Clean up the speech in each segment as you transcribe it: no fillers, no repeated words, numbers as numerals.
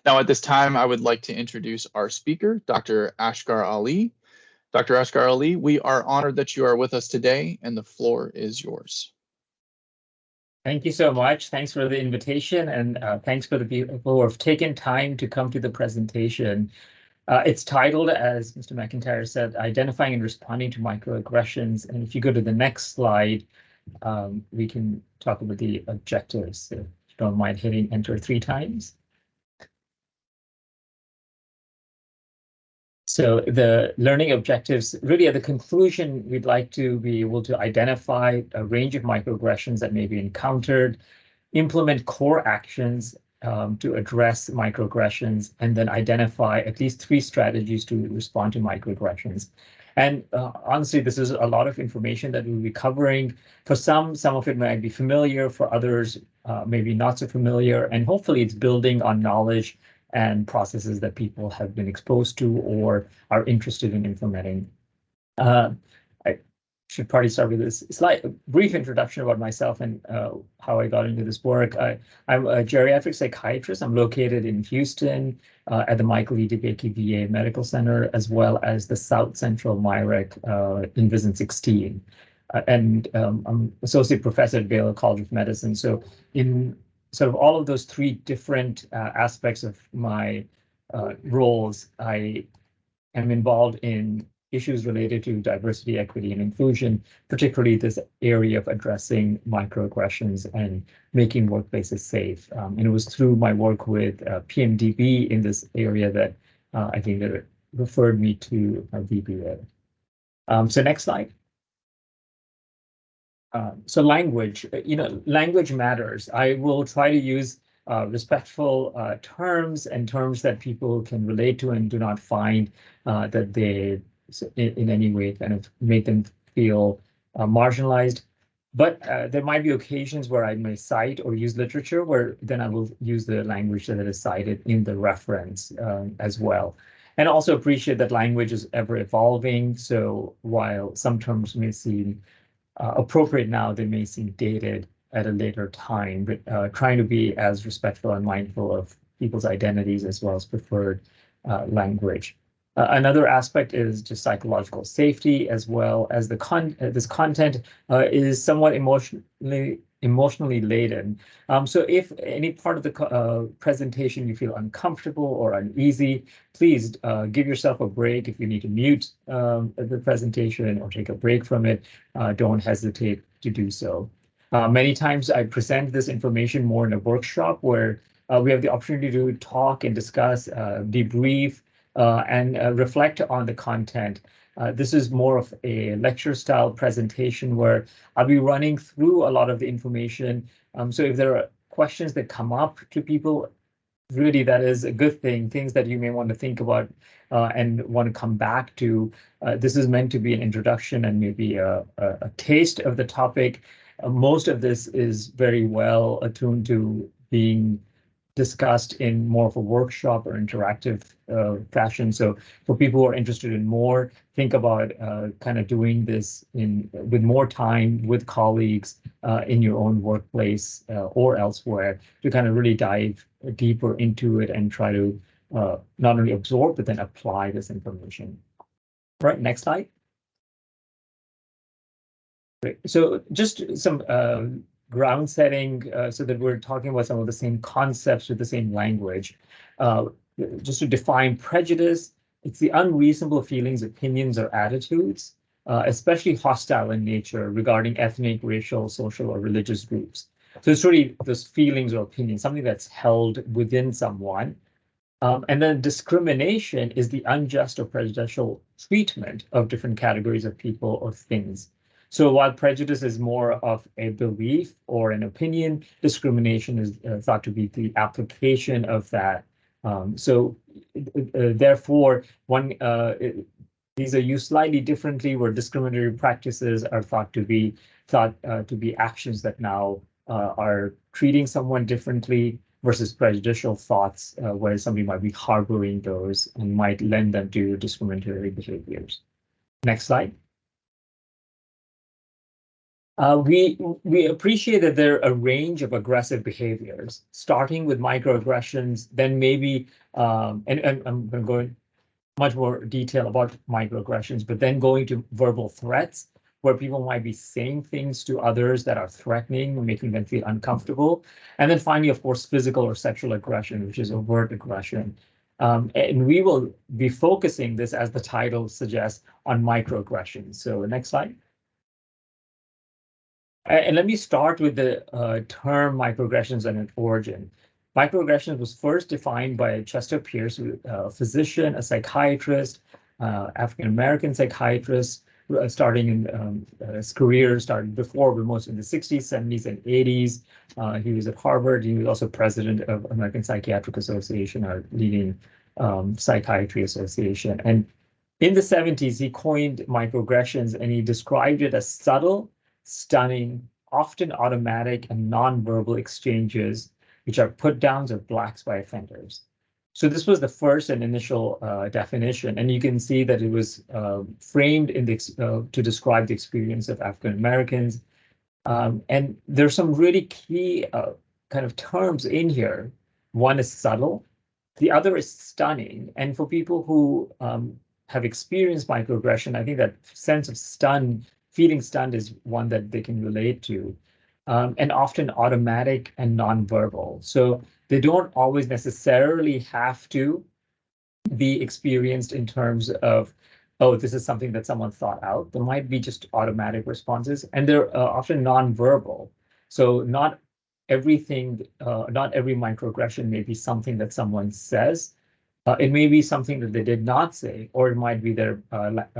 Now, at this time, I would like to introduce our speaker, Dr. Ashgar-Ali. Dr. Ashgar-Ali, we are honored that you are with us today, and the floor is yours. Thank you so much. Thanks for the invitation, and thanks for the people who have taken time to come to the presentation. It's titled, as Mr. McIntyre said, Identifying and Responding to Microaggressions. And if you go to the next slide, we can talk about the objectives. If you don't mind hitting enter 3 times. So the learning objectives, really at the conclusion, we'd like to be able to identify a range of microaggressions that may be encountered, implement core actions to address microaggressions, and then identify at least 3 strategies to respond to microaggressions. And honestly, this is a lot of information that we'll be covering. For some of it might be familiar, for others, maybe not so familiar, and hopefully it's building on knowledge and processes that people have been exposed to or are interested in implementing. I should probably start with this brief introduction about myself and how I got into this work. I'm a geriatric psychiatrist. I'm located in Houston at the Michael E. DeBakey VA Medical Center, as well as the South Central MyREC in Vision 16. And I'm associate professor at Baylor College of Medicine. So in sort of all of those 3 different aspects of my roles, I am involved in issues related to diversity, equity, and inclusion, particularly this area of addressing microaggressions and making workplaces safe. And it was through my work with PMDB in this area that I think that it referred me to VBA. So next slide. So language, language matters. I will try to use respectful terms and terms that people can relate to and do not find that they in any way kind of make them feel marginalized. But there might be occasions where I may cite or use literature where then I will use the language that is cited in the reference as well. And also appreciate that language is ever evolving. So while some terms may seem appropriate now, they may seem dated at a later time, but trying to be as respectful and mindful of people's identities as well as preferred language. Another aspect is just psychological safety, as well as this content is somewhat emotionally laden. So if any part of the presentation you feel uncomfortable or uneasy, please give yourself a break. If you need to mute the presentation or take a break from it, don't hesitate to do so. Many times I present this information more in a workshop where we have the opportunity to talk and discuss, debrief, and reflect on the content. This is more of a lecture style presentation where I'll be running through a lot of the information. So if there are questions that come up to people, really that is a good thing, things that you may want to think about and want to come back to. This is meant to be an introduction and maybe a taste of the topic. Most of this is very well attuned to being discussed in more of a workshop or interactive fashion. So for people who are interested in more, think about kind of doing this with more time with colleagues in your own workplace or elsewhere to kind of really dive deeper into it and try to not only absorb, but then apply this information. All right, next slide. Great. So just some ground setting so that we're talking about some of the same concepts with the same language. Just to define prejudice, it's the unreasonable feelings, opinions, or attitudes, especially hostile in nature regarding ethnic, racial, social, or religious groups. So it's really those feelings or opinions, something that's held within someone. And then discrimination is the unjust or prejudicial treatment of different categories of people or things. So while prejudice is more of a belief or an opinion, discrimination is thought to be the application of that. Therefore, these are used slightly differently, where discriminatory practices are thought to be actions that now are treating someone differently, versus prejudicial thoughts, where somebody might be harboring those and might lend them to discriminatory behaviors. Next slide. We appreciate that there are a range of aggressive behaviors, starting with microaggressions, then maybe, and I'm going to go in much more detail about microaggressions, but then going to verbal threats, where people might be saying things to others that are threatening, making them feel uncomfortable. And then finally, of course, physical or sexual aggression, which is overt aggression. And we will be focusing this, as the title suggests, on microaggressions. So next slide. And let me start with the term microaggressions and its origin. Microaggressions was first defined by Chester Pierce, a physician, a psychiatrist, African-American psychiatrist, starting in his career started before, but most in the 60s, 70s, and 80s. He was at Harvard. He was also president of American Psychiatric Association, our leading psychiatry association. And in the 70s, he coined microaggressions, and he described it as subtle, stunning, often automatic and nonverbal exchanges, which are put downs or blacks by offenders. So this was the first and initial definition, and you can see that it was framed in the to describe the experience of African Americans. And there's some really key kind of terms in here. One is subtle, the other is stunning, and for people who have experienced microaggression, I think that sense of feeling stunned is one that they can relate to, and often automatic and nonverbal. So they don't always necessarily have to be experienced in terms of, oh, this is something that someone thought out. There might be just automatic responses, and they're often nonverbal. So not everything, not every microaggression may be something that someone says. It may be something that they did not say, or it might be their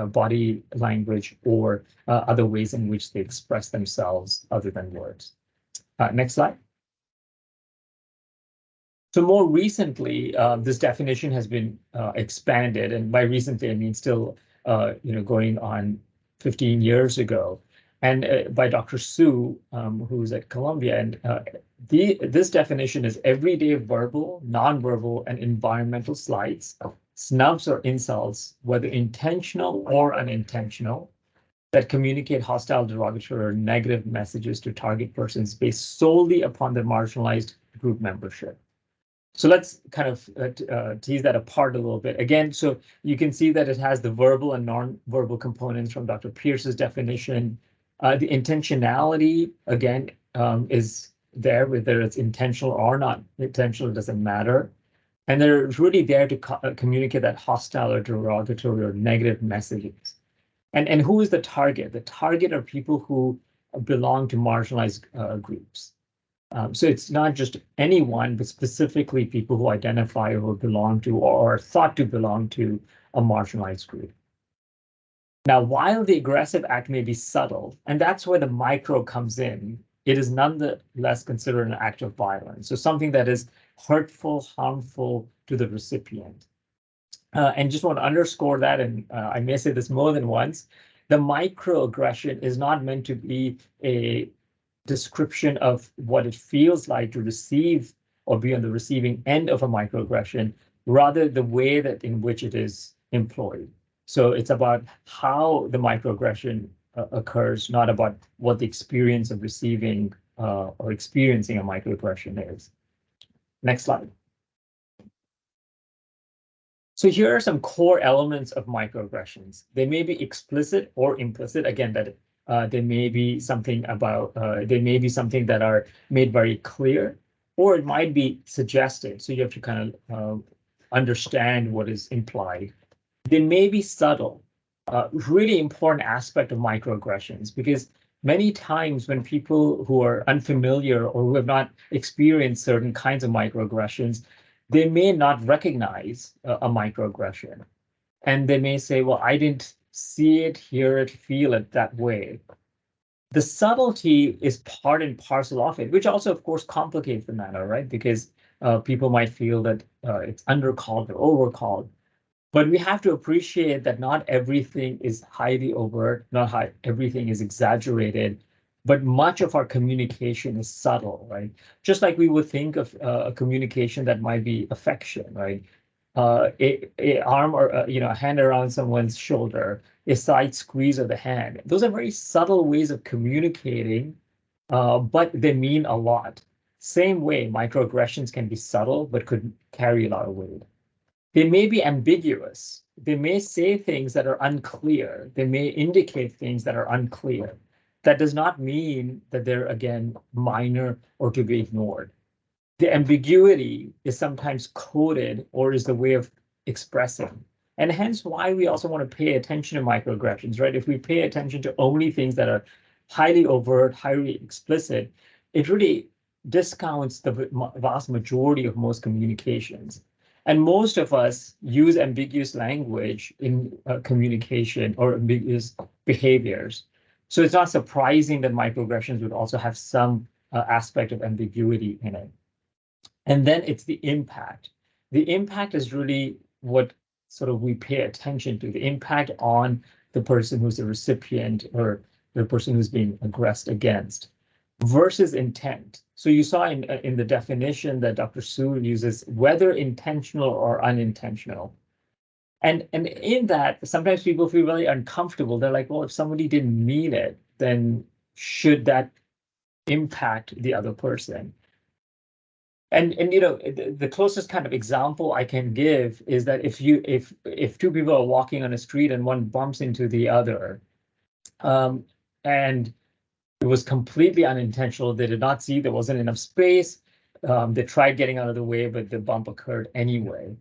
body language or other ways in which they express themselves other than words. Next slide. So more recently, this definition has been expanded, and by recently I mean still, going on 15 years ago, and by Dr. Su, who's at Columbia. And this definition is everyday verbal, nonverbal, and environmental slights, snubs or insults, whether intentional or unintentional, that communicate hostile, derogatory, or negative messages to target persons based solely upon their marginalized group membership. So let's kind of tease that apart a little bit. Again, so you can see that it has the verbal and non-verbal components from Dr. Pierce's definition. The intentionality, again, is there, whether it's intentional or not intentional, doesn't matter. And they're really there to communicate that hostile or derogatory or negative messages. And who is the target? The target are people who belong to marginalized groups. So it's not just anyone, but specifically people who identify or belong to or are thought to belong to a marginalized group. Now, while the aggressive act may be subtle, and that's where the micro comes in, it is nonetheless considered an act of violence. So something that is hurtful, harmful to the recipient. And just want to underscore that, and I may say this more than once, the microaggression is not meant to be a description of what it feels like to receive or be on the receiving end of a microaggression, rather the way that in which it is employed. So it's about how the microaggression occurs, not about what the experience of receiving or experiencing a microaggression is. Next slide. So here are some core elements of microaggressions. They may be explicit or implicit. Again, that there may be something about, they may be something that are made very clear, or it might be suggested. So you have to kind of understand what is implied. They may be subtle, really important aspect of microaggressions, because many times when people who are unfamiliar or who have not experienced certain kinds of microaggressions, they may not recognize a microaggression. And they may say, well, I didn't see it, hear it, feel it that way. The subtlety is part and parcel of it, which also, of course, complicates the matter, right? Because people might feel that it's undercalled or overcalled. But we have to appreciate that not everything is highly overt, not everything is exaggerated, but much of our communication is subtle, right? Just like we would think of a communication that might be affection, right? A arm or a hand around someone's shoulder a slight squeeze of the hand. Those are very subtle ways of communicating, but they mean a lot. Same way, microaggressions can be subtle, but could carry a lot of weight. They may be ambiguous. They may say things that are unclear. They may indicate things that are unclear. That does not mean that they're, again, minor or to be ignored. The ambiguity is sometimes coded or is the way of expressing. And hence why we also want to pay attention to microaggressions, right? If we pay attention to only things that are highly overt, highly explicit, it really discounts the vast majority of most communications. And most of us use ambiguous language in communication or ambiguous behaviors. So it's not surprising that microaggressions would also have some aspect of ambiguity in it. And then it's the impact. The impact is really what sort of we pay attention to, the impact on the person who's the recipient or the person who's being aggressed against versus intent. So you saw in the definition that Dr. Su uses, whether intentional or unintentional. And in that, sometimes people feel really uncomfortable. They're like, well, if somebody didn't mean it, then should that impact the other person? And you know, the closest kind of example I can give is that if two people are walking on a street and one bumps into the other, and it was completely unintentional, they did not see there wasn't enough space, they tried getting out of the way, but the bump occurred anyway.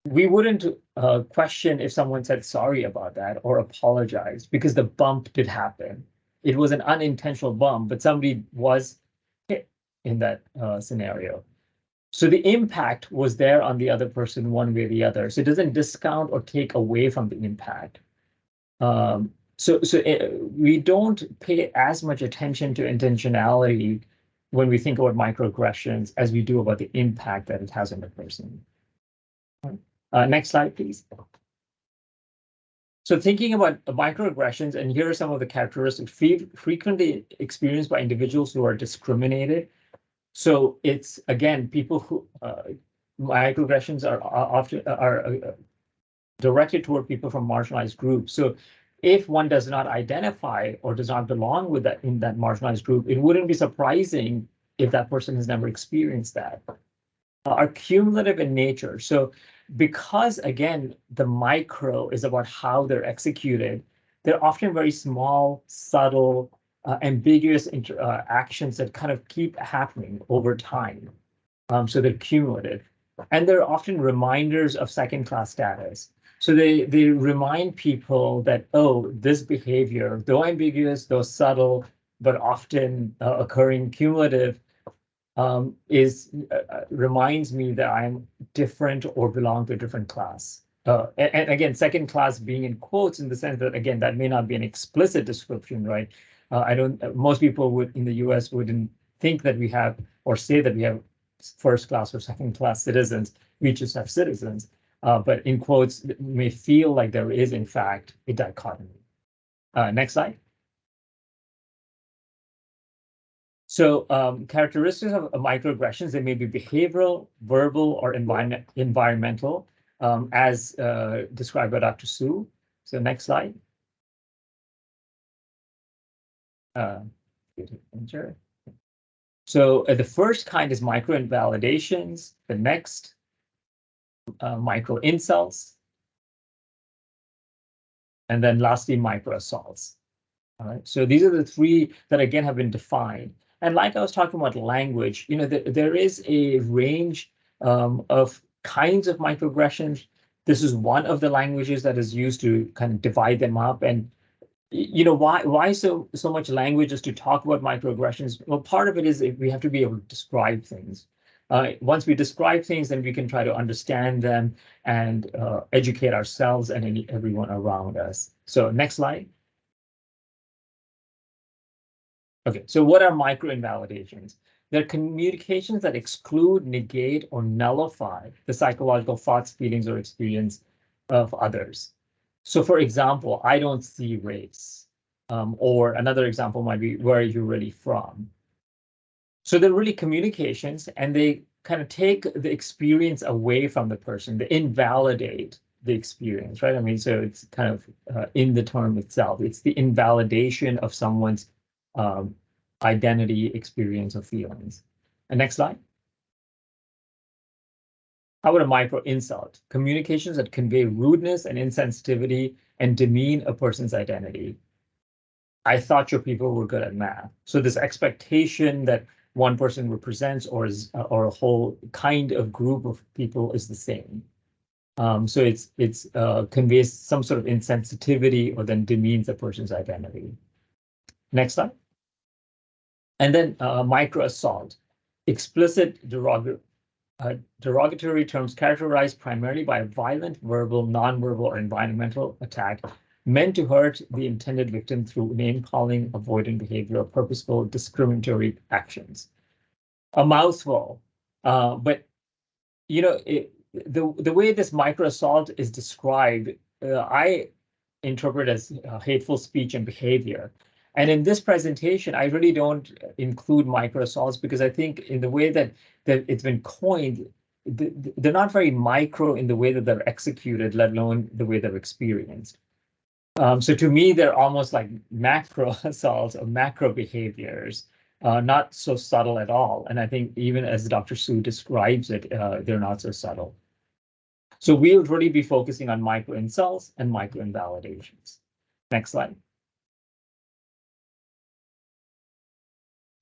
We wouldn't question if someone said sorry about that or apologized, because the bump did happen. It was an unintentional bump, but somebody was hit in that scenario. So the impact was there on the other person one way or the other. So it doesn't discount or take away from the impact. We don't pay as much attention to intentionality when we think about microaggressions as we do about the impact that it has on the person. Next slide, please. So thinking about microaggressions, and here are some of the characteristics frequently experienced by individuals who are discriminated. So it's, again, people who microaggressions are often directed toward people from marginalized groups. So if one does not identify or does not belong with that in that marginalized group, it wouldn't be surprising if that person has never experienced that. Are cumulative in nature. So because, again, the micro is about how they're executed, they're often very small, subtle, ambiguous actions that kind of keep happening over time. So they're cumulative. And they're often reminders of second-class status. So they remind people that, oh, this behavior, though ambiguous, though subtle, but often occurring cumulative, reminds me that I'm different or belong to a different class. And again, second class being in quotes in the sense that, again, that may not be an explicit description, right? Most people would in the US wouldn't think that we have or say that we have first class or second class citizens. We just have citizens. But in quotes, it may feel like there is, in fact, a dichotomy. Next slide. So characteristics of microaggressions, they may be behavioral, verbal, or environmental, as described by Dr. Su. So next slide. Enter. So the first kind is micro invalidations. The next, micro insults. And then lastly, micro assaults. All right. So these are the three that, again, have been defined. And like I was talking about language, you know, there is a range of kinds of microaggressions. This is one of the languages that is used to kind of divide them up. And you know, why so much language is to talk about microaggressions? Well, part of it is we have to be able to describe things. Once we describe things, then we can try to understand them and educate ourselves and everyone around us. So next slide. Okay, so what are micro-invalidations? They're communications that exclude, negate, or nullify the psychological thoughts, feelings, or experience of others. So for example, I don't see race, or another example might be, where are you really from? So they're really communications, and they kind of take the experience away from the person. They invalidate the experience, right? I mean, so it's kind of in the term itself. It's the invalidation of someone's identity, experience, or feelings. And next slide. How about a micro insult? Communications that convey rudeness and insensitivity and demean a person's identity. I thought your people were good at math. So this expectation that one person represents or a whole kind of group of people is the same. So it's conveys some sort of insensitivity or then demeans a person's identity. Next slide. And then micro assault, explicit derogatory terms characterized primarily by a violent, verbal, nonverbal, or environmental attack meant to hurt the intended victim through name-calling, avoidant behavior, or purposeful discriminatory actions. A mouthful, but you know, the way this micro assault is described, I interpret as hateful speech and behavior. And in this presentation, I really don't include micro assaults because I think in the way that it's been coined, they're not very micro in the way that they're executed, let alone the way they're experienced. So to me, they're almost like macro assaults or macro behaviors, not so subtle at all. And I think even as Dr. Su describes it, they're not so subtle. So we'll really be focusing on micro insults and micro invalidations. Next slide.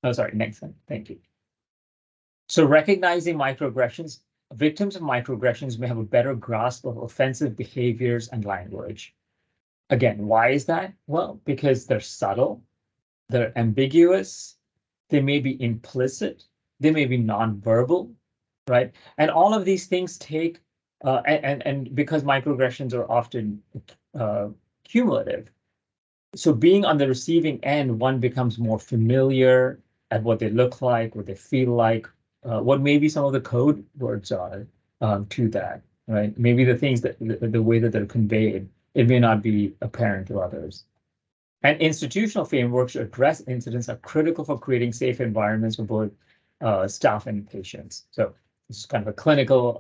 Oh, sorry, next slide. Thank you. So recognizing microaggressions, victims of microaggressions may have a better grasp of offensive behaviors and language. Again, why is that? Well, because they're subtle, they're ambiguous, they may be implicit, they may be nonverbal, right? And all of these things take, and because microaggressions are often cumulative, so being on the receiving end, one becomes more familiar at what they look like, what they feel like, what maybe some of the code words are to that, right? Maybe the things that the way that they're conveyed, it may not be apparent to others. And institutional frameworks to address incidents are critical for creating safe environments for both staff and patients. So this is kind of a clinical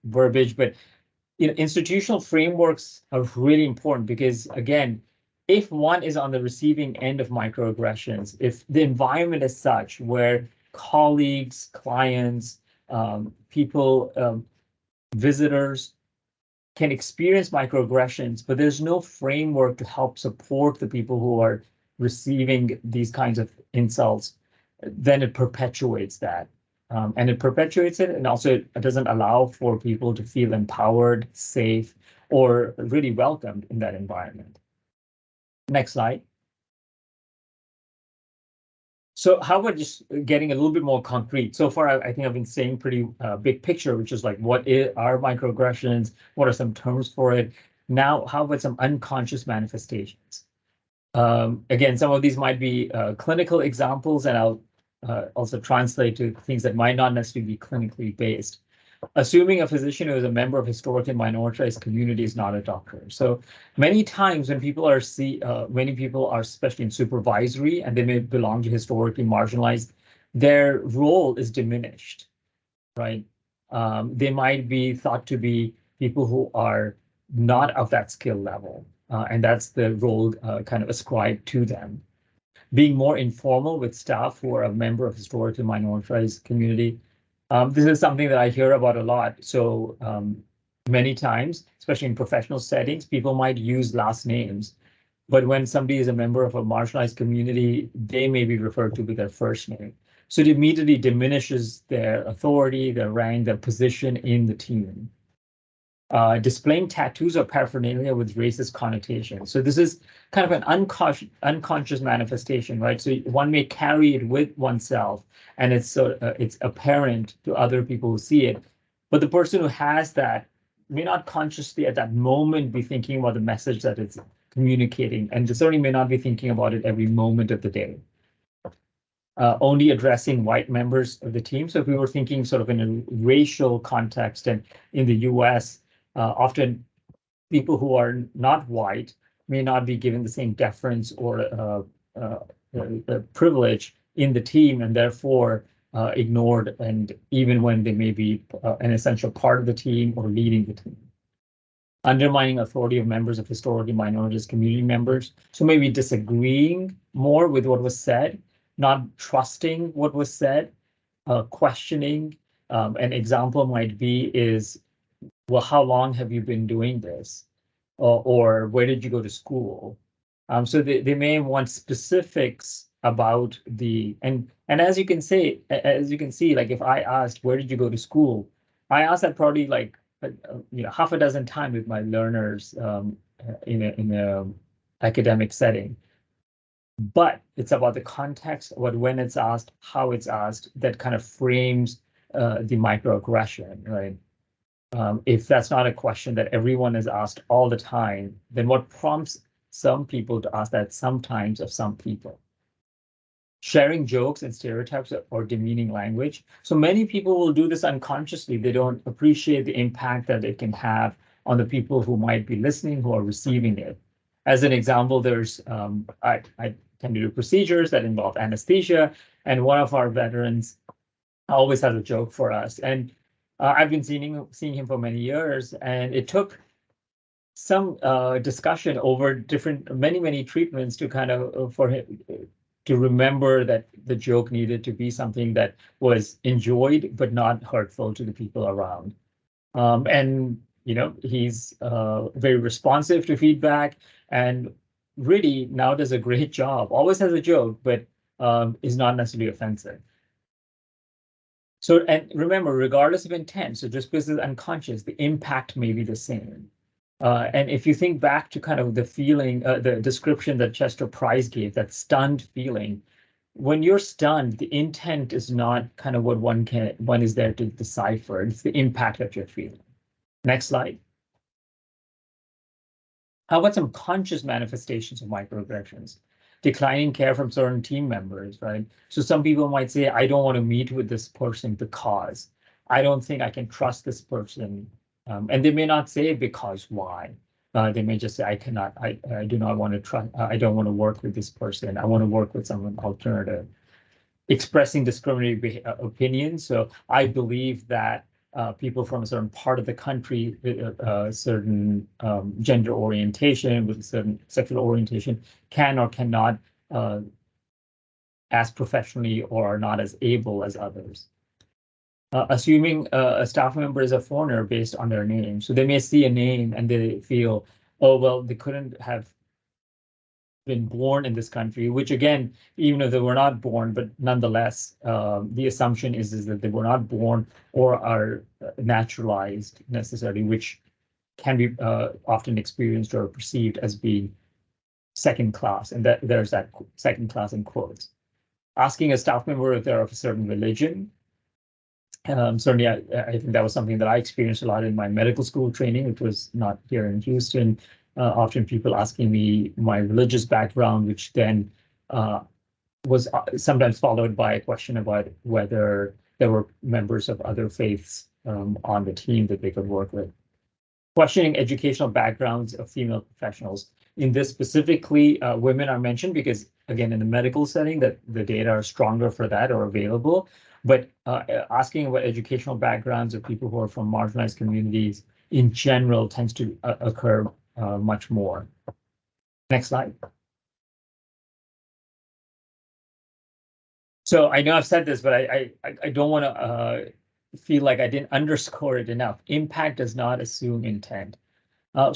verbiage, but you know, institutional frameworks are really important because, again, if one is on the receiving end of microaggressions, if the environment is such where colleagues, clients, people, visitors can experience microaggressions, but there's no framework to help support the people who are receiving these kinds of insults, then it perpetuates that. And it perpetuates it, and also it doesn't allow for people to feel empowered, safe, or really welcomed in that environment. Next slide. So how about just getting a little bit more concrete? So far, I think I've been saying pretty big picture, which is like, what are microaggressions? What are some terms for it? Now, how about some unconscious manifestations? Again, some of these might be clinical examples, and I'll also translate to things that might not necessarily be clinically based. Assuming a physician who is a member of historically minoritized community is not a doctor. So many times when people are many people are especially in supervisory and they may belong to historically marginalized, their role is diminished, right? They might be thought to be people who are not of that skill level, and that's the role kind of ascribed to them. Being more informal with staff who are a member of historically minoritized community. This is something that I hear about a lot. So many times, especially in professional settings, people might use last names. But when somebody is a member of a marginalized community, they may be referred to with their first name. So it immediately diminishes their authority, their rank, their position in the team. Displaying tattoos or paraphernalia with racist connotations. So this is kind of an unconscious manifestation, right? So one may carry it with oneself, and it's apparent to other people who see it. But the person who has that may not consciously at that moment be thinking about the message that it's communicating, and certainly may not be thinking about it every moment of the day. Only addressing white members of the team. So if we were thinking sort of in a racial context, and in the US, often people who are not white may not be given the same deference or privilege in the team, and therefore ignored, and even when they may be an essential part of the team or leading the team. undermining authority of members of historically minorities community members. So maybe disagreeing more with what was said, not trusting what was said, questioning. An example might be is, well, how long have you been doing this? Or where did you go to school? So they may want specifics about and as you can see, like if I asked, where did you go to school? I asked that probably like half a dozen times with my learners in a academic setting. But it's about the context, about when it's asked, how it's asked, that kind of frames the microaggression, right? If that's not a question that everyone is asked all the time, then what prompts some people to ask that sometimes of some people? Sharing jokes and stereotypes or demeaning language. So many people will do this unconsciously. They don't appreciate the impact that it can have on the people who might be listening, who are receiving it. As an example, there's I tend to do procedures that involve anesthesia, and one of our veterans always has a joke for us. And I've been seeing him for many years, and it took some discussion over many treatments to kind of for him to remember that the joke needed to be something that was enjoyed but not hurtful to the people around. And he's very responsive to feedback, and really now does a great job. Always has a joke, but is not necessarily offensive. So, and remember, regardless of intent, so just because it's unconscious, the impact may be the same. And if you think back to kind of the feeling, the description that Chester Price gave, that stunned feeling, when you're stunned, the intent is not kind of what one is there to decipher. It's the impact that you're feeling. Next slide. How about some conscious manifestations of microaggressions? Declining care from certain team members, right? So some people might say, I don't want to meet with this person because I don't think I can trust this person. And they may not say because why. They may just say, I do not want to trust, I don't want to work with this person. I want to work with someone alternative. Expressing discriminatory opinions. So I believe that people from a certain part of the country, certain gender orientation, with a certain sexual orientation, can or cannot as professionally or are not as able as others. Assuming a staff member is a foreigner based on their name. So they may see a name and they feel, oh, well, they couldn't have been born in this country, which again, even if they were not born, but nonetheless, the assumption is that they were not born or are naturalized necessarily, which can be often experienced or perceived as being second class, and that there's that second class in quotes. Asking a staff member if they're of a certain religion. Certainly, I think that was something that I experienced a lot in my medical school training, which was not here in Houston. Often people asking me my religious background, which then was sometimes followed by a question about whether there were members of other faiths on the team that they could work with. Questioning educational backgrounds of female professionals. In this specifically, women are mentioned because, again, in the medical setting, that the data are stronger for that or available. But asking about educational backgrounds of people who are from marginalized communities in general tends to occur much more. Next slide. So I know I've said this, but I don't want to feel like I didn't underscore it enough. Impact does not assume intent. I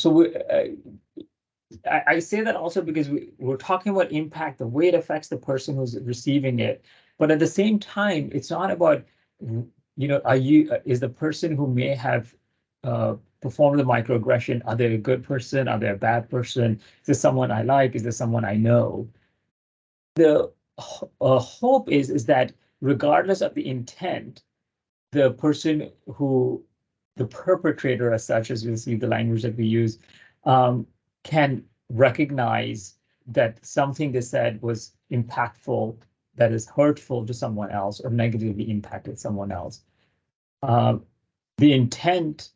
say that also because we're talking about impact, the way it affects the person who's receiving it. But at the same time, it's not about, is the person who may have performed the microaggression, are they a good person? Are they a bad person? Is this someone I like? Is this someone I know? The hope is that regardless of the intent, the person the perpetrator as such, as you'll see the language that we use, can recognize that something they said was impactful, that is hurtful to someone else or negatively impacted someone else. The intent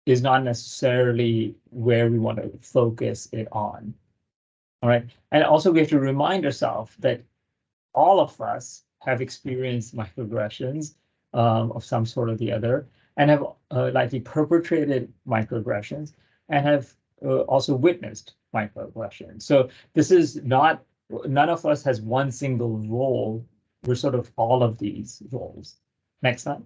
is not necessarily where we want to focus it on. All right. And also we have to remind ourselves that all of us have experienced microaggressions of some sort or the other, and have likely perpetrated microaggressions. and have also witnessed microaggressions. So this is not, none of us has one single role. We're sort of all of these roles. Next slide.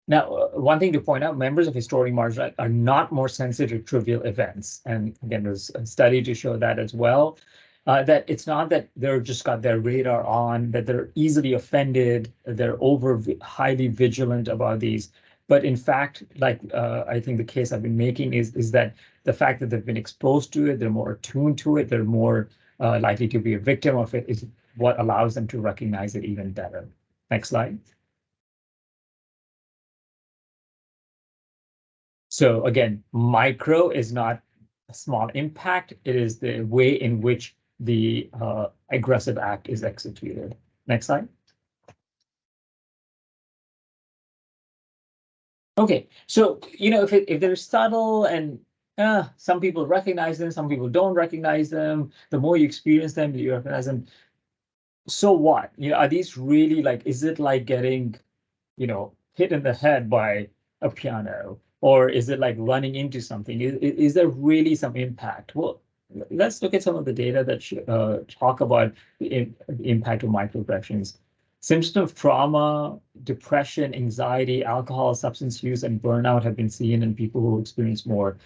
Now, one thing to point out, members of historic margin are not more sensitive to trivial events. And again, there's a study to show that as well, that it's not that they're just got their radar on, that they're easily offended, they're highly vigilant about these. But in fact, like I think the case I've been making is that the fact that they've been exposed to it, they're more attuned to it, they're more likely to be a victim of it is what allows them to recognize it even better. Next slide. So again, micro is not a small impact. It is the way in which the aggressive act is executed. Next slide. Okay, so if they're subtle and some people recognize them, some people don't recognize them. The more you experience them, you recognize them. So what? Are these really like? Is it like getting, hit in the head by a piano? Or is it like running into something? Is there really some impact? Well, let's look at some of the data that talk about the impact of microaggressions. Symptoms of trauma, depression, anxiety, alcohol, substance use, and burnout have been seen in people who experience more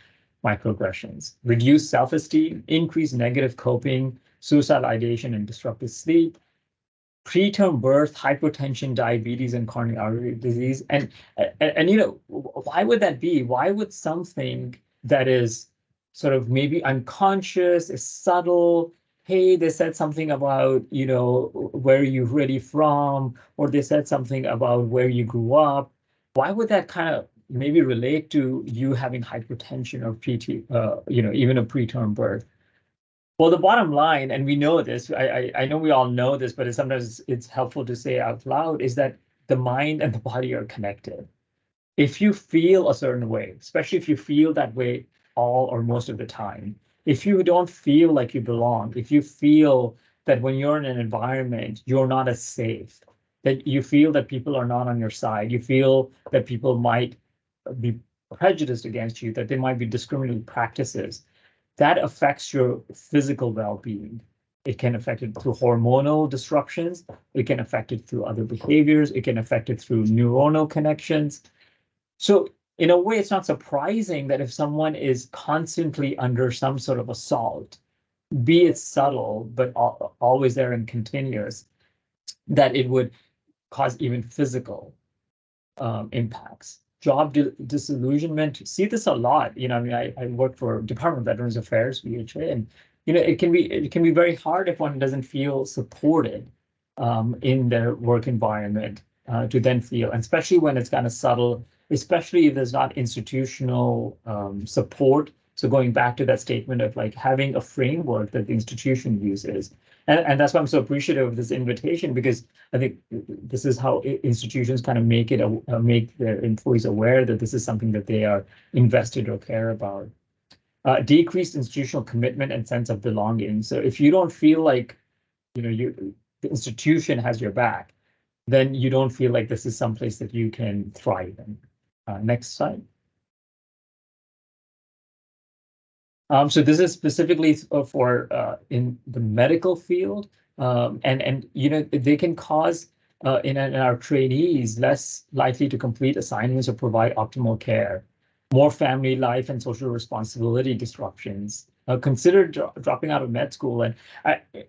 microaggressions. Reduced self-esteem, increased negative coping, suicidal ideation, and disrupted sleep. Preterm birth, hypertension, diabetes, and coronary artery disease. And why would that be? Why would something that is sort of maybe unconscious, is subtle, hey, they said something about, where you're really from, or they said something about where you grew up. Why would that kind of maybe relate to you having hypertension or even a preterm birth? Well, the bottom line, and we know this, I know we all know this, but sometimes it's helpful to say out loud, is that the mind and the body are connected. If you feel a certain way, especially if you feel that way all or most of the time, if you don't feel like you belong, if you feel that when you're in an environment, you're not as safe, that you feel that people are not on your side, you feel that people might be prejudiced against you, that there might be discriminatory practices, that affects your physical well-being. It can affect it through hormonal disruptions. It can affect it through other behaviors. It can affect it through neuronal connections. So in a way, it's not surprising that if someone is constantly under some sort of assault, be it subtle, but always there and continuous, that it would cause even physical impacts. Job disillusionment, see this a lot. I work for Department of Veterans Affairs, VHA, and it can be very hard if one doesn't feel supported in their work environment to then feel, and especially when it's kind of subtle, especially if there's not institutional support. So going back to that statement of like having a framework that the institution uses. And that's why I'm so appreciative of this invitation, because I think this is how institutions kind of make their employees aware that this is something that they are invested or care about. Decreased institutional commitment and sense of belonging. So if you don't feel like the institution has your back, then you don't feel like this is someplace that you can thrive in. Next slide. So this is specifically for in the medical field, and they can cause in our trainees less likely to complete assignments or provide optimal care, more family life and social responsibility disruptions. Consider dropping out of med school, and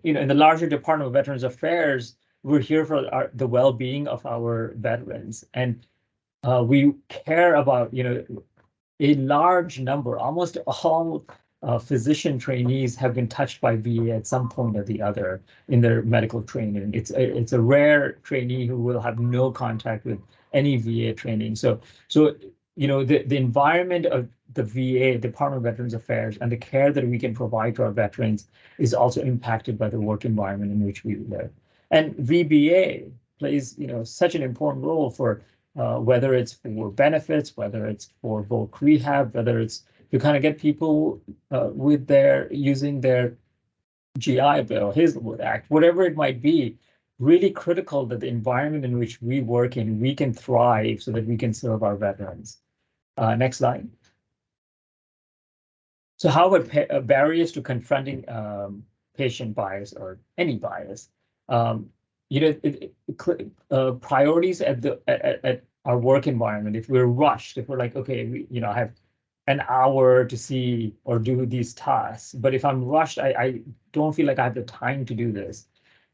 in the larger Department of Veterans Affairs, we're here for the well-being of our veterans, and we care about a large number, almost all physician trainees have been touched by VA at some point or the other in their medical training. It's a rare trainee who will have no contact with any VA training. So the environment of the VA, Department of Veterans Affairs, and the care that we can provide to our veterans is also impacted by the work environment in which we live. And VBA plays such an important role for whether it's for benefits, whether it's for voc rehab, whether it's to kind of get people using their GI Bill, Hazelwood Act, whatever it might be, really critical that the environment in which we work in, we can thrive so that we can serve our veterans. Next slide. So how about barriers to confronting patient bias or any bias? Priorities at our work environment. If we're rushed, if we're like, okay, I have an hour to see or do these tasks, but if I'm rushed, I don't feel like I have the time to do this.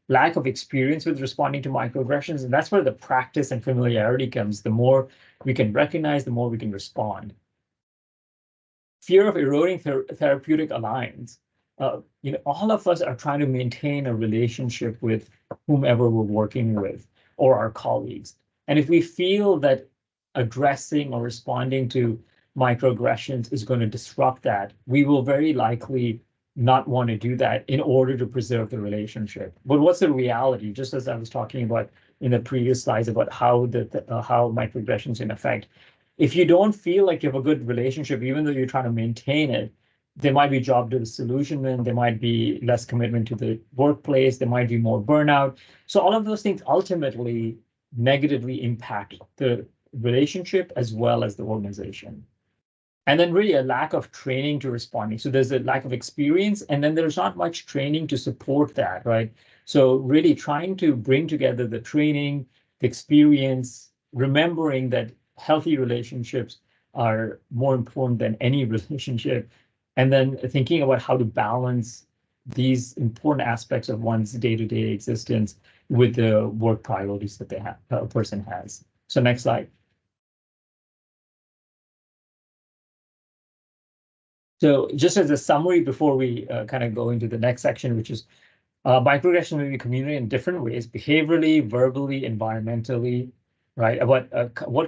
Lack of experience with responding to microaggressions, and that's where the practice and familiarity comes. The more we can recognize, the more we can respond. Fear of eroding therapeutic alliance. All of us are trying to maintain a relationship with whomever we're working with or our colleagues. And if we feel that addressing or responding to microaggressions is going to disrupt that, we will very likely not want to do that in order to preserve the relationship. But what's the reality? Just as I was talking about in the previous slides about how how microaggressions can affect. If you don't feel like you have a good relationship, even though you're trying to maintain it, there might be job disillusionment, there might be less commitment to the workplace, there might be more burnout. So all of those things ultimately negatively impact the relationship as well as the organization. And then really a lack of training to responding. So there's a lack of experience, and then there's not much training to support that, right? So really trying to bring together the training, the experience, remembering that healthy relationships are more important than any relationship, and then thinking about how to balance these important aspects of one's day-to-day existence with the work priorities that a person has. So next slide. So just as a summary before we kind of go into the next section, which is microaggression may be communicated in different ways, behaviorally, verbally, environmentally, right? What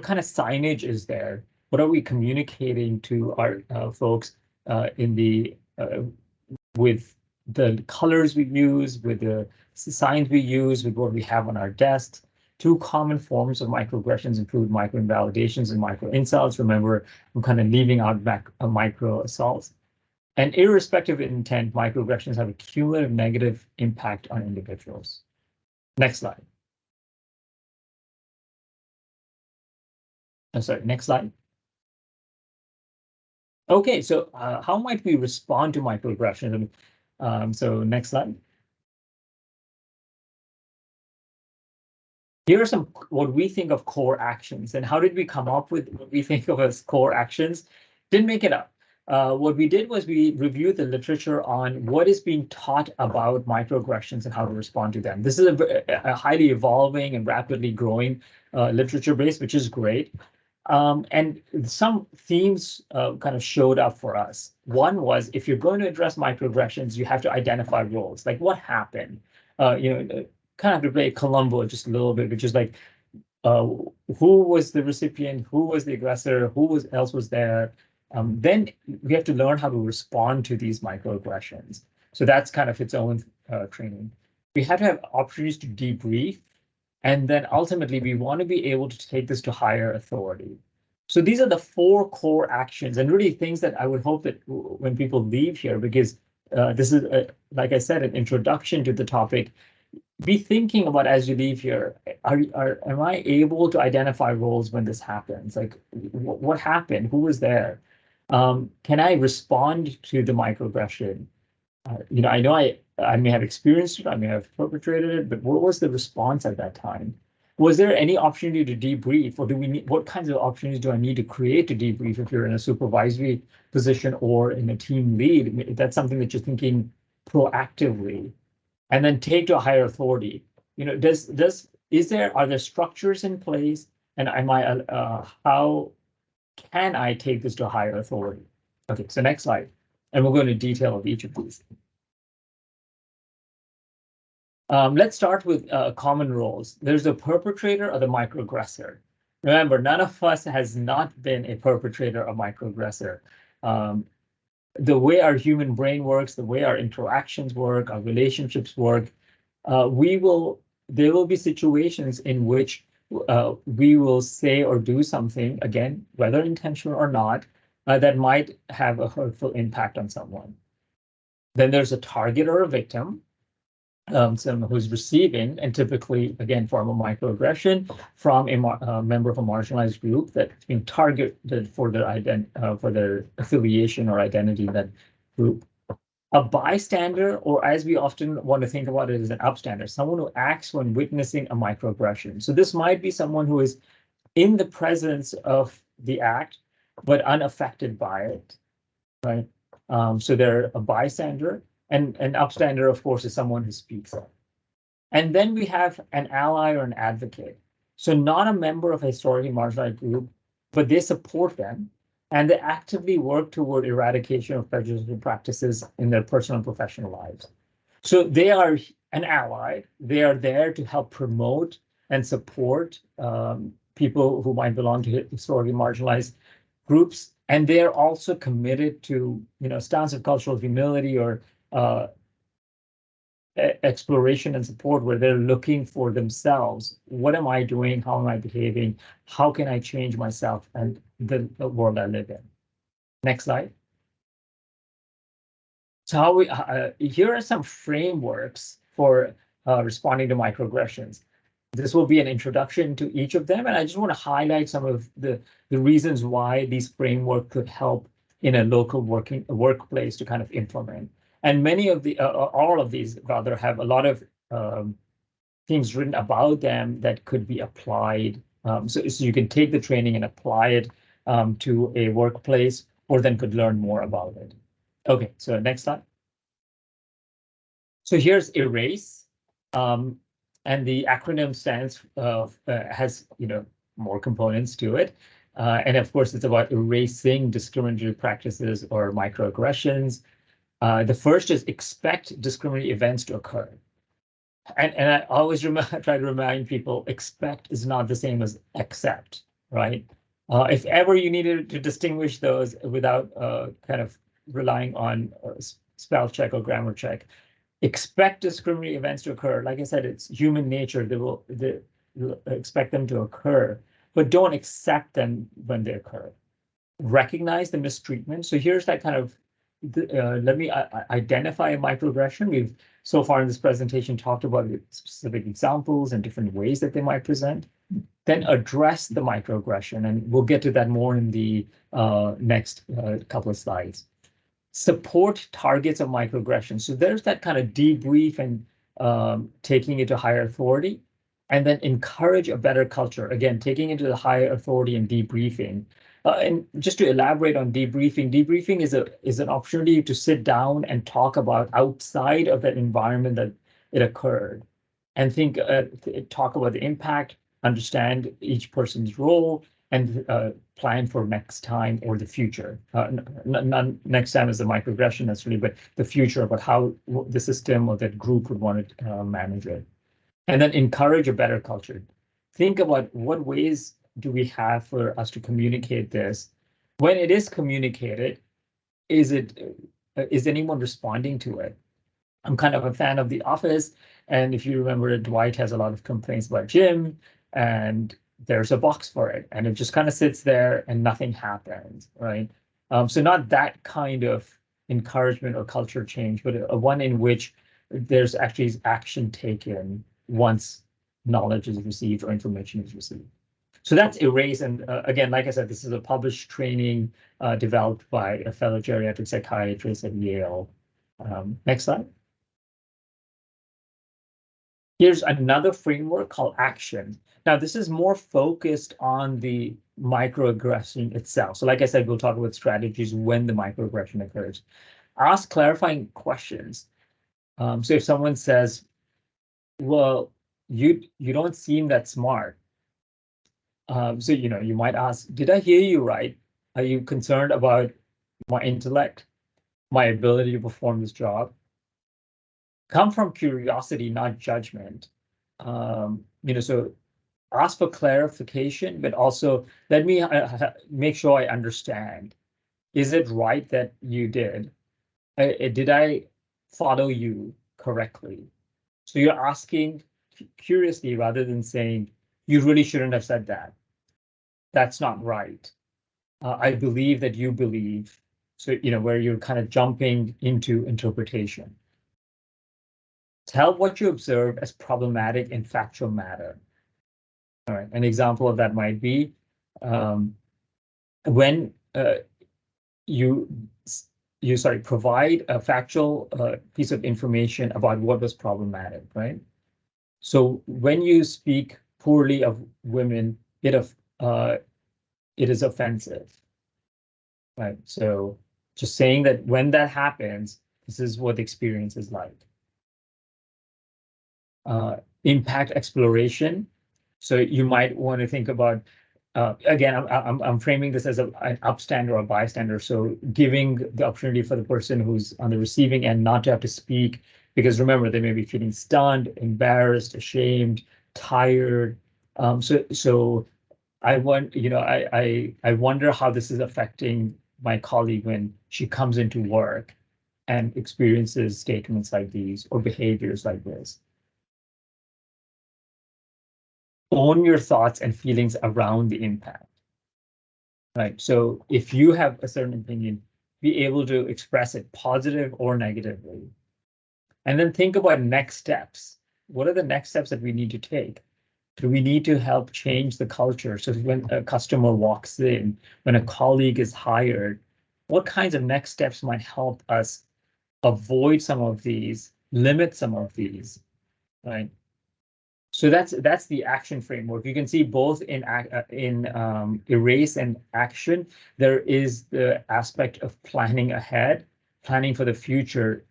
kind of signage is there? What are we communicating to our folks with the colors we use, with the signs we use, with what we have on our desks? Two common forms of microaggressions include micro-invalidations and micro-insults. Remember, I'm kind of leaving out micro-assaults. And irrespective of intent, microaggressions have a cumulative negative impact on individuals. Next slide. Oh, sorry, next slide. Okay, so how might we respond to microaggressions? So next slide. Here are some what we think of core actions, and how did we come up with what we think of as core actions? Didn't make it up. What we did was we reviewed the literature on what is being taught about microaggressions and how to respond to them. This is a highly evolving and rapidly growing literature base, which is great. And some themes kind of showed up for us. One was, if you're going to address microaggressions, you have to identify roles, like what happened. Kind of to play Columbo just a little bit, which is like, who was the recipient, who was the aggressor, who else was there. Then we have to learn how to respond to these microaggressions. So that's kind of its own training. We have to have opportunities to debrief. And then ultimately, we want to be able to take this to higher authority. So these are the 4 core actions, and really things that I would hope that when people leave here, because this is, like I said, an introduction to the topic, be thinking about as you leave here, am I able to identify roles when this happens? Like, what happened? Who was there? Can I respond to the microaggression? I know I may have experienced it, I may have perpetrated it, but what was the response at that time? Was there any opportunity to debrief, or do we need, what kinds of opportunities do I need to create to debrief if you're in a supervisory position or in a team lead? That's something that you're thinking proactively, and then take to a higher authority. Are there structures in place, and how can I take this to a higher authority? Okay, so next slide, and we'll go into detail of each of these. Let's start with common roles. There's the perpetrator or the microaggressor. Remember, none of us has not been a perpetrator or microaggressor. The way our human brain works, the way our interactions work, our relationships work, there will be situations in which we will say or do something, again, whether intentional or not, that might have a hurtful impact on someone. Then there's a target or a victim. someone who's receiving, and typically, again, form a microaggression from a member of a marginalized group that's being targeted for their affiliation or identity in that group. A bystander, or as we often want to think about it, as an upstander, someone who acts when witnessing a microaggression. So this might be someone who is in the presence of the act, but unaffected by it, right? So they're a bystander, and an upstander, of course, is someone who speaks up. And then we have an ally or an advocate. So not a member of a historically marginalized group, but they support them, and they actively work toward eradication of prejudicial practices in their personal and professional lives. So they are an ally. They are there to help promote and support people who might belong to historically marginalized groups. And they are also committed to, stance of cultural humility or exploration and support, where they're looking for themselves. What am I doing? How am I behaving? How can I change myself and the world I live in? Next slide. So here are some frameworks for responding to microaggressions. This will be an introduction to each of them, and I just want to highlight some of the reasons why these frameworks could help in a local workplace to kind of implement. And many of all of these rather have a lot of things written about them that could be applied. So you can take the training and apply it to a workplace, or then could learn more about it. Okay, so next slide. So here's ERASE, and the acronym has more components to it, and of course it's about erasing discriminatory practices or microaggressions. The first is expect discriminatory events to occur, and I always try to remind people, expect is not the same as accept, right? If ever you needed to distinguish those without kind of relying on spell check or grammar check, expect discriminatory events to occur. Like I said, it's human nature. They expect them to occur, but don't accept them when they occur. Recognize the mistreatment. So here's that kind of, let me identify a microaggression. We've so far in this presentation talked about specific examples and different ways that they might present. Then address the microaggression, and we'll get to that more in the next couple of slides. Support targets of microaggression. So there's that kind of debrief and taking it to higher authority, and then encourage a better culture. Again, taking it to the higher authority and debriefing. And just to elaborate on debriefing is an opportunity to sit down and talk about outside of that environment that it occurred, and talk about the impact, understand each person's role, and plan for next time or the future. Not next time as a microaggression necessarily, but the future about how the system or that group would want to manage it. And then encourage a better culture. Think about what ways do we have for us to communicate this. When it is communicated, is anyone responding to it? I'm kind of a fan of The Office, and if you remember, Dwight has a lot of complaints about Jim, and there's a box for it, and it just kind of sits there and nothing happens, right? So not that kind of encouragement or culture change, but a one in which there's actually action taken once knowledge is received or information is received. So that's ERASE, and again, like I said, this is a published training developed by a fellow geriatric psychiatrist at Yale. Next slide. Here's another framework called ACTION. Now, this is more focused on the microaggression itself. So like I said, we'll talk about strategies when the microaggression occurs. Ask clarifying questions. So if someone says, well, you don't seem that smart. So, you might ask, did I hear you right? Are you concerned about my intellect, my ability to perform this job? Come from curiosity, not judgment. So ask for clarification, but also let me make sure I understand. Is it right that you did? Did I follow you correctly? So you're asking curiously rather than saying, you really shouldn't have said that. That's not right. I believe that you believe. So, where you're kind of jumping into interpretation. Tell what you observe as problematic in factual matter. All right, an example of that might be when you provide a factual piece of information about what was problematic, right? So when you speak poorly of women, it is offensive, right? So just saying that when that happens, this is what the experience is like. Impact exploration. So you might want to think about, again, I'm framing this as an upstander or a bystander. So giving the opportunity for the person who's on the receiving end not to have to speak, because remember, they may be feeling stunned, embarrassed, ashamed, tired. So I want, I wonder how this is affecting my colleague when she comes into work and experiences statements like these or behaviors like this. Own your thoughts and feelings around the impact, right? So if you have a certain opinion, be able to express it positive or negatively. And then think about next steps. What are the next steps that we need to take? Do we need to help change the culture? So when a customer walks in, when a colleague is hired, what kinds of next steps might help us avoid some of these, limit some of these, right? So that's the action framework. You can see both in erase and action, there is the aspect of planning ahead, planning for the future,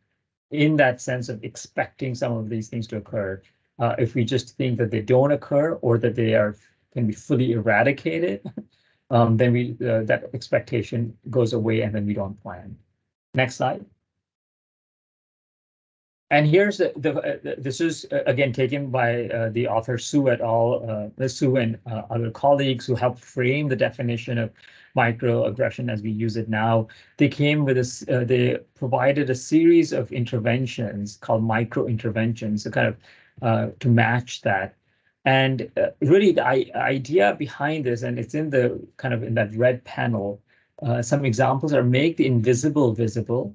in that sense of expecting some of these things to occur. If we just think that they don't occur or that they can be fully eradicated, then that expectation goes away and then we don't plan. Next slide. And here's this is again taken by the author Sue et al. Sue and other colleagues who helped frame the definition of microaggression as we use it now. They came with this. They provided a series of interventions called micro-interventions, to kind of to match that. And really, the idea behind this, and it's in the kind of in that red panel. Some examples are: make the invisible visible.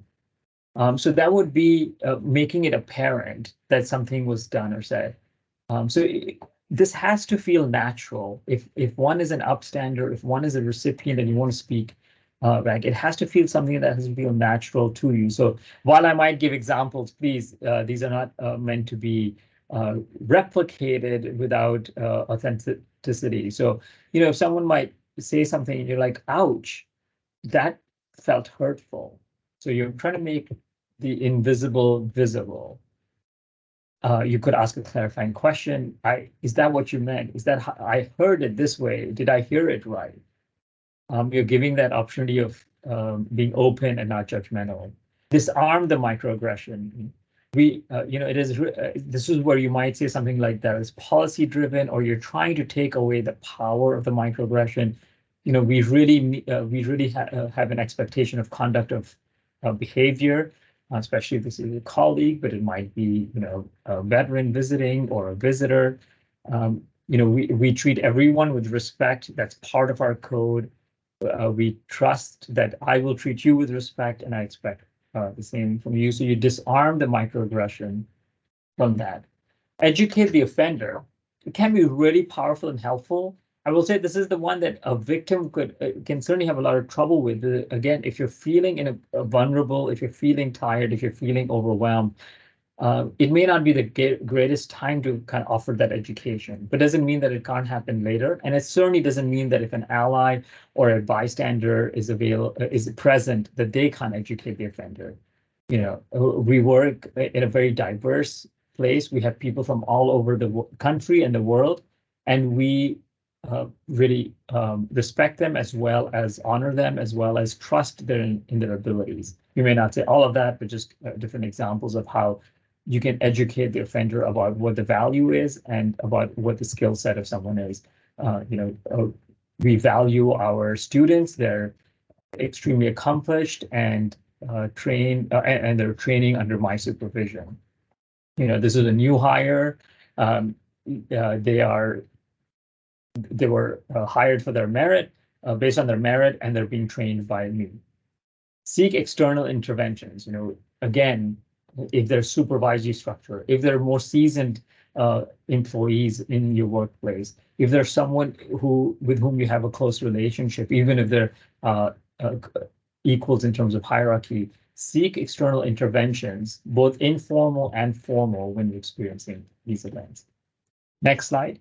So that would be making it apparent that something was done or said. This has to feel natural. If one is an upstander, if one is a recipient and you want to speak, right, it has to feel something that has to feel natural to you. So while I might give examples, please, these are not meant to be replicated without authenticity. So, if someone might say something and you're like, ouch, that felt hurtful. So you're trying to make the invisible visible. You could ask a clarifying question. Is that what you meant? Is that how I heard it this way? Did I hear it right? You're giving that opportunity of being open and not judgmental. Disarm the microaggression. It is. This is where you might say something like that is policy driven, or you're trying to take away the power of the microaggression. We really have an expectation of conduct of behavior, especially if this is a colleague, but it might be, a veteran visiting or a visitor. We treat everyone with respect. That's part of our code. We trust that I will treat you with respect, and I expect the same from you. So you disarm the microaggression from that. Educate the offender. It can be really powerful and helpful. I will say this is the one that a victim can certainly have a lot of trouble with. Again, if you're feeling vulnerable, if you're feeling tired, if you're feeling overwhelmed, it may not be the greatest time to kind of offer that education, but doesn't mean that it can't happen later. And it certainly doesn't mean that if an ally or a bystander is present, that they can't educate the offender. We work in a very diverse place. We have people from all over the country and the world, and we really respect them, as well as honor them, as well as trust in their abilities. You may not say all of that, but just different examples of how you can educate the offender about what the value is and about what the skill set of someone is. We value our students. They're extremely accomplished and trained, and they're training under my supervision. This is a new hire. They were hired for their merit, based on their merit, and they're being trained by me. Seek external interventions. Again, if there's supervisory structure, if there are more seasoned employees in your workplace, if there's someone with whom you have a close relationship, even if they're equals in terms of hierarchy, seek external interventions, both informal and formal, when you're experiencing these events. Next slide.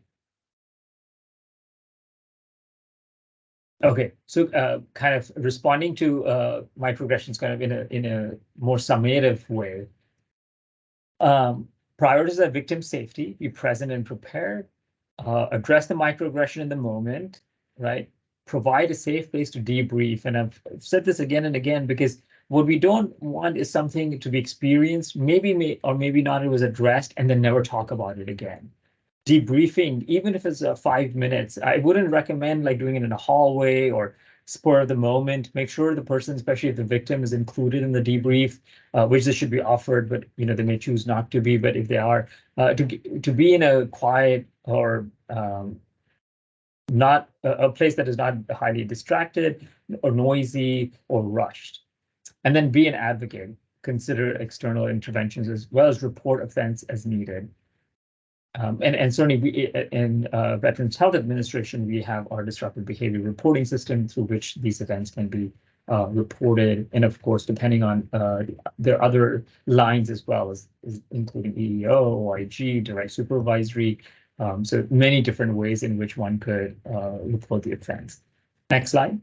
Okay, so kind of responding to microaggressions kind of in a more summative way. Prioritize the victim's safety, be present and prepared, address the microaggression in the moment, right? Provide a safe place to debrief. And I've said this again and again, because what we don't want is something to be experienced, maybe or maybe not, it was addressed, and then never talk about it again. Debriefing, even if it's 5 minutes, I wouldn't recommend like doing it in a hallway or spur of the moment. Make sure the person, especially if the victim, is included in the debrief, which they should be offered, but they may choose not to be. But if they are, to be in a quiet or not a place that is not highly distracted or noisy or rushed. And then be an advocate. Consider external interventions as well as report offense as needed. And certainly in Veterans Health Administration, we have our disruptive behavior reporting system through which these events can be reported. And of course, depending on there are other lines as well, as including EEO, OIG, direct supervisory. So many different ways in which one could report the offense. Next slide.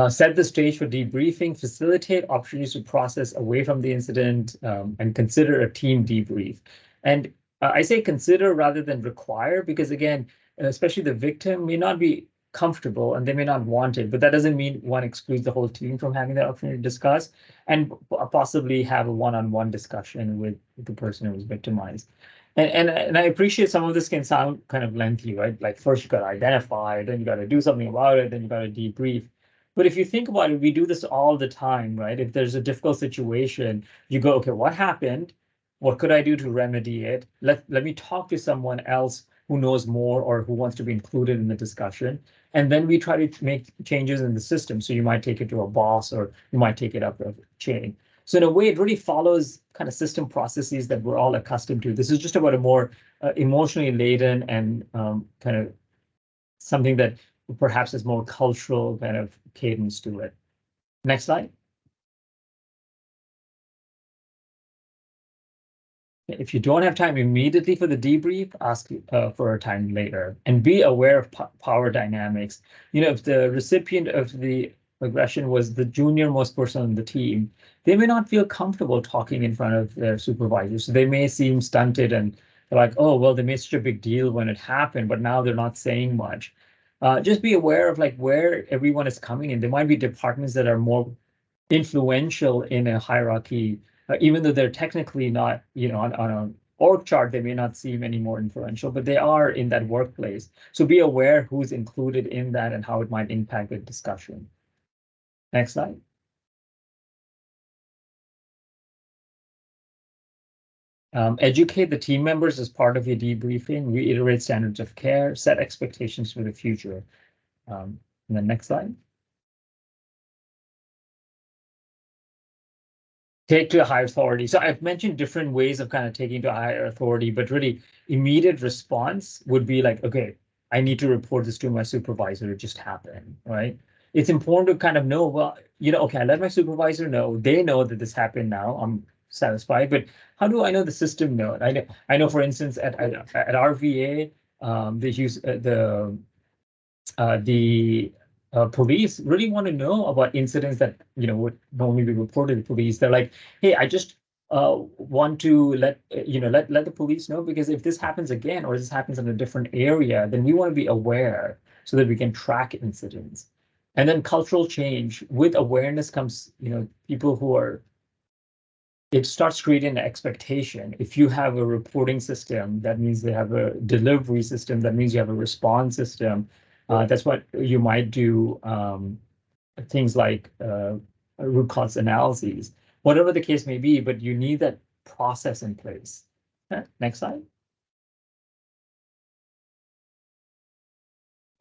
Set the stage for debriefing, facilitate opportunities to process away from the incident, and consider a team debrief. And I say consider rather than require, because again, especially the victim may not be comfortable and they may not want it, but that doesn't mean one excludes the whole team from having that opportunity to discuss and possibly have a one-on-one discussion with the person who was victimized. And I appreciate some of this can sound kind of lengthy, right? Like first you got to identify, then you got to do something about it, then you got to debrief. But if you think about it, we do this all the time, right? If there's a difficult situation, you go, okay, what happened? What could I do to remedy it? Let me talk to someone else who knows more or who wants to be included in the discussion. And then we try to make changes in the system. So you might take it to a boss or you might take it up the chain. So in a way, it really follows kind of system processes that we're all accustomed to. This is just about a more emotionally laden and kind of something that perhaps has more cultural kind of cadence to it. Next slide. If you don't have time immediately for the debrief, ask for a time later, and be aware of power dynamics. If the recipient of the aggression was the junior most person on the team, they may not feel comfortable talking in front of their supervisors. So they may seem stunted and they're like, oh, well, they made such a big deal when it happened, but now they're not saying much. Just be aware of like where everyone is coming in. There might be departments that are more influential in a hierarchy, even though they're technically not, on an org chart, they may not seem any more influential, but they are in that workplace. So be aware who's included in that and how it might impact the discussion. Next slide. Educate the team members as part of your debriefing, reiterate standards of care, set expectations for the future. And then next slide. Take to a higher authority. So I've mentioned different ways of kind of taking to a higher authority, but really immediate response would be like, okay, I need to report this to my supervisor. It just happened, right? It's important to kind of know, well, okay, I let my supervisor know. They know that this happened now. I'm satisfied, but how do I know the system know it? I know, for instance, at our VA, they use the police really want to know about incidents that would normally be reported to police. They're like, hey, I just want to let the police know, because if this happens again or this happens in a different area, then we want to be aware so that we can track incidents. And then cultural change. With awareness comes people who are, it starts creating an expectation. If you have a reporting system, that means they have a delivery system, that means you have a response system. That's what you might do, things like root cause analyses, whatever the case may be, but you need that process in place. Okay, next slide.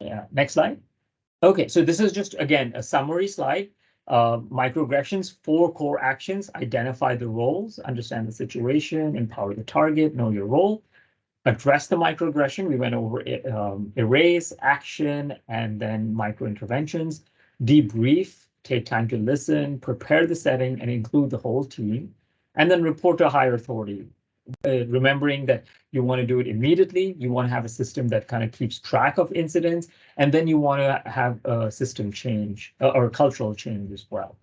Yeah, next slide. Okay, so this is just, again, a summary slide. Microaggressions, 4 core actions: identify the roles, understand the situation, empower the target, know your role, address the microaggression. We went over erase, action, and then micro interventions, debrief, take time to listen, prepare the setting, and include the whole team, and then report to a higher authority. Remembering that you want to do it immediately, you want to have a system that kind of keeps track of incidents, and then you want to have a system change or a cultural change as well.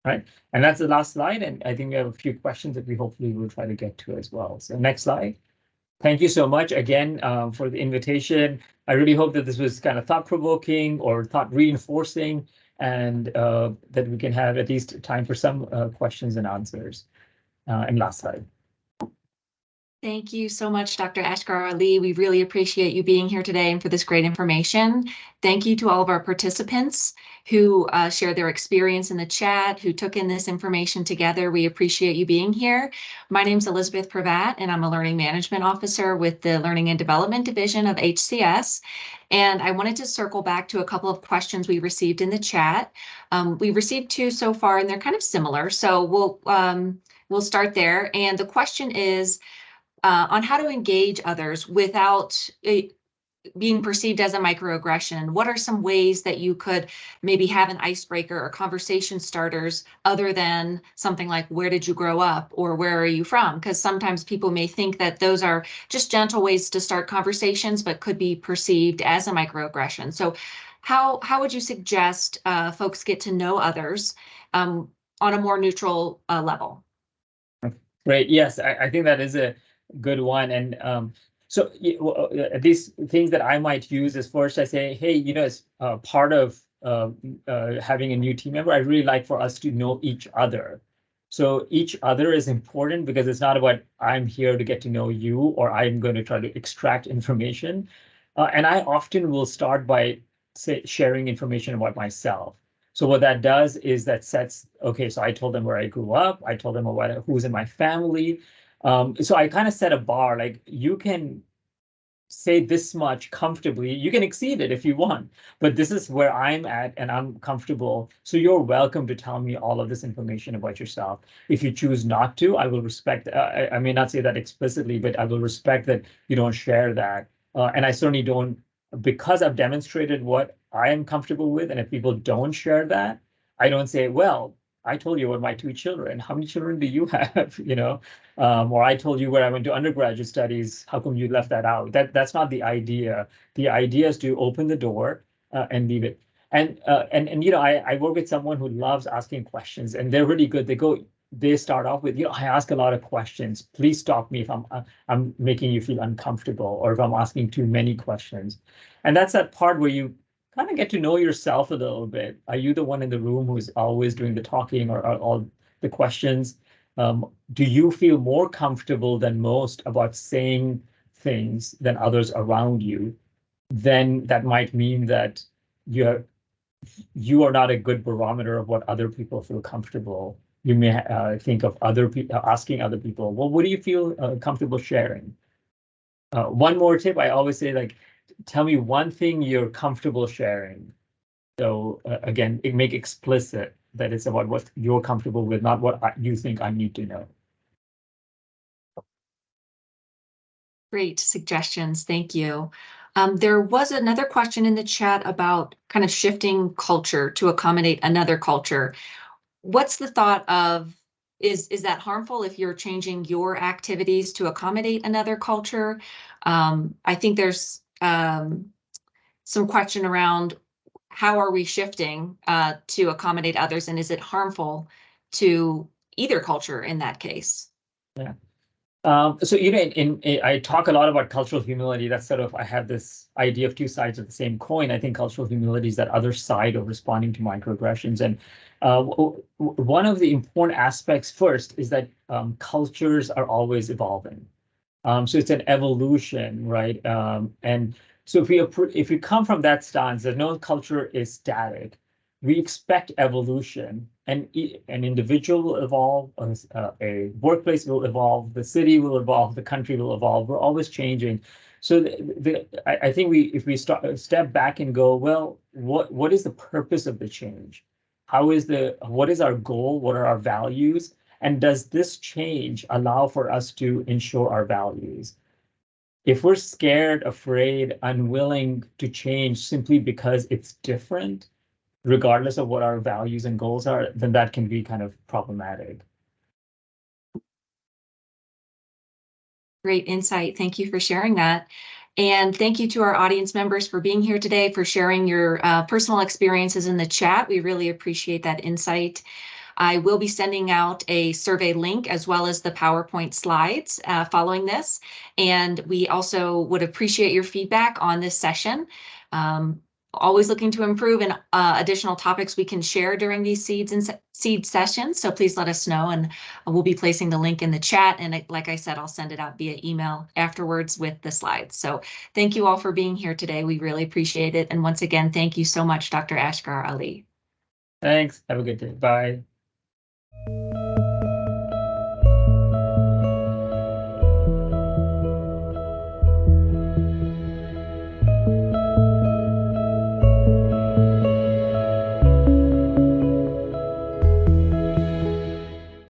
Right, and that's the last slide, and I think we have a few questions that we hopefully will try to get to as well. So next slide. Thank you so much again for the invitation. I really hope that this was kind of thought-provoking or thought-reinforcing, and that we can have at least time for some questions and answers. And last slide. Thank you so much, Dr. Ashgar-Ali. We really appreciate you being here today and for this great information. Thank you to all of our participants who shared their experience in the chat, who took in this information together. We appreciate you being here. My name is Elizabeth Pravat, and I'm a Learning Management Officer with the Learning and Development Division of HCS. And I wanted to circle back to a couple of questions we received in the chat. We received 2 so far, and they're kind of similar. So we'll start there. And the question is, on how to engage others without being perceived as a microaggression. What are some ways that you could maybe have an icebreaker or conversation starters other than something like, where did you grow up or where are you from? Because sometimes people may think that those are just gentle ways to start conversations, but could be perceived as a microaggression. So how would you suggest folks get to know others on a more neutral level? Great. Yes, I think that is a good one. And so these things that I might use is, first I say, hey, you know, as part of having a new team member, I'd really like for us to know each other. So each other is important because it's not about I'm here to get to know you or I'm going to try to extract information. And I often will start by sharing information about myself. So what that does is that sets, okay, so I told them where I grew up. I told them about who's in my family. So I kind of set a bar, like you can say this much comfortably, you can exceed it if you want, but this is where I'm at and I'm comfortable. So you're welcome to tell me all of this information about yourself. If you choose not to, I will respect, I may not say that explicitly, but I will respect that you don't share that. And I certainly don't, because I've demonstrated what I am comfortable with. And if people don't share that, I don't say, well, I told you about my 2 children. How many children do you have? You know, or I told you where I went to undergraduate studies. How come you left that out? That's not the idea. The idea is to open the door and leave it. And you know, I work with someone who loves asking questions, and they're really good. They start off with, you know, I ask a lot of questions. Please stop me if I'm making you feel uncomfortable or if I'm asking too many questions. And that's that part where you kind of get to know yourself a little bit. Are you the one in the room who's always doing the talking or all the questions? Do you feel more comfortable than most about saying things than others around you? Then that might mean that you are not a good barometer of what other people feel comfortable. You may think of other people, asking other people, well, what do you feel comfortable sharing? One more tip, I always say, like, tell me one thing you're comfortable sharing. So again, make explicit that it's about what you're comfortable with, not what you think I need to know. Great suggestions, thank you. There was another question in the chat about kind of shifting culture to accommodate another culture. What's the thought of, is that harmful if you're changing your activities to accommodate another culture? I think there's some question around how are we shifting to accommodate others, and is it harmful to either culture in that case? Yeah. So, you know, I talk a lot about cultural humility. That's sort of, I have this idea of 2 sides of the same coin. I think cultural humility is that other side of responding to microaggressions. And one of the important aspects first is that cultures are always evolving. So it's an evolution, right? And so if we come from that stance that no culture is static, we expect evolution, and an individual will evolve, a workplace will evolve, the city will evolve, the country will evolve. We're always changing. So I think if we step back and go, well, what is the purpose of the change? what is our goal? What are our values? And does this change allow for us to ensure our values? If we're scared, afraid, unwilling to change simply because it's different, regardless of what our values and goals are, then that can be kind of problematic. Great insight. Thank you for sharing that. And thank you to our audience members for being here today, for sharing your personal experiences in the chat. We really appreciate that insight. I will be sending out a survey link as well as the PowerPoint slides following this. And we also would appreciate your feedback on this session. Always looking to improve and additional topics we can share during these seed sessions. So please let us know, and we'll be placing the link in the chat. And like I said, I'll send it out via email afterwards with the slides. So thank you all for being here today. We really appreciate it. And once again, thank you so much, Dr. Ashgar-Ali. Thanks. Have a good day. Bye.